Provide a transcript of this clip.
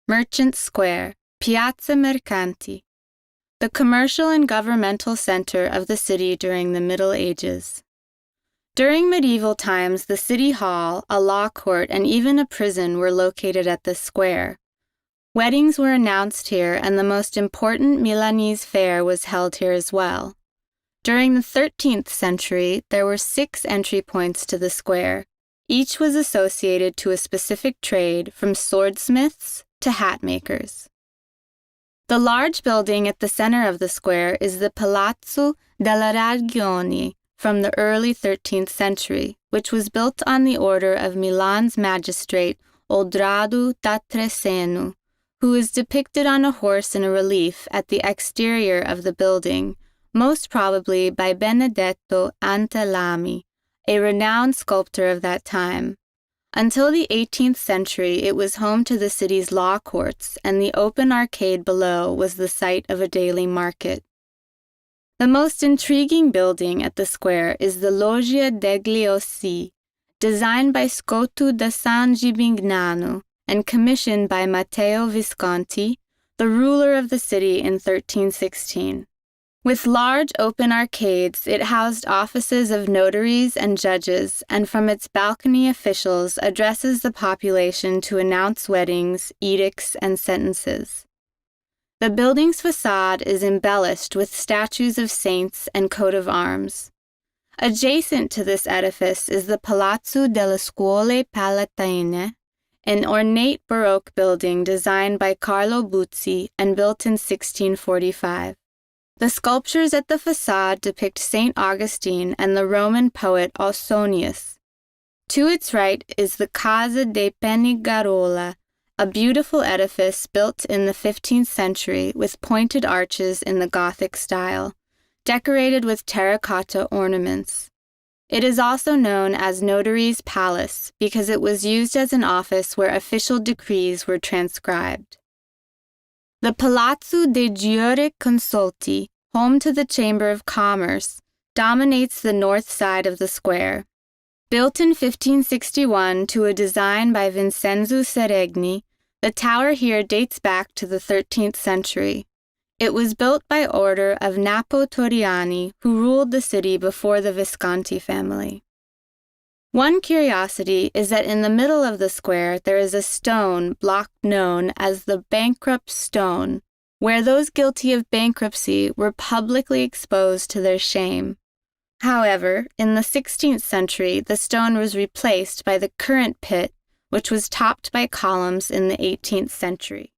Merchant Square, Piazza Mercanti, the commercial and governmental center of the city during the Middle Ages. During medieval times, the city hall, a law court, and even a prison were located at this square. Weddings were announced here, and the most important Milanese fair was held here as well. During the 13th century, there were 6 entry points to the square. Each was associated to a specific trade, from swordsmiths to hat makers. The large building at the center of the square is the Palazzo della Ragione from the early 13th century, which was built on the order of Milan's magistrate Odrado da Tresenu, who is depicted on a horse in a relief at the exterior of the building, most probably by Benedetto Antelami, a renowned sculptor of that time. Until the 18th century, it was home to the city's law courts, and the open arcade below was the site of a daily market. The most intriguing building at the square is the Loggia degli Ossi, designed by Scotu da San Gimignano and commissioned by Matteo Visconti, the ruler of the city in 1316. With large open arcades, it housed offices of notaries and judges, and from its balcony officials addresses the population to announce weddings, edicts, and sentences. The building's facade is embellished with statues of saints and coat of arms. Adjacent to this edifice is the Palazzo delle Scuole Palatine, an ornate Baroque building designed by Carlo Buzzi and built in 1645. The sculptures at the facade depict St. Augustine and the Roman poet Ausonius. To its right is the Casa dei Penigarola, a beautiful edifice built in the 15th century with pointed arches in the Gothic style, decorated with terracotta ornaments. It is also known as Notary's Palace because it was used as an office where official decrees were transcribed. The Palazzo dei Giureconsulti, home to the Chamber of Commerce, dominates the north side of the square. Built in 1561 to a design by Vincenzo Seregni, the tower here dates back to the 13th century. It was built by order of Napo Toriani, who ruled the city before the Visconti family. One curiosity is that in the middle of the square there is a stone block known as the Bankrupt Stone, where those guilty of bankruptcy were publicly exposed to their shame. However, in the 16th century, the stone was replaced by the current pit, which was topped by columns in the 18th century.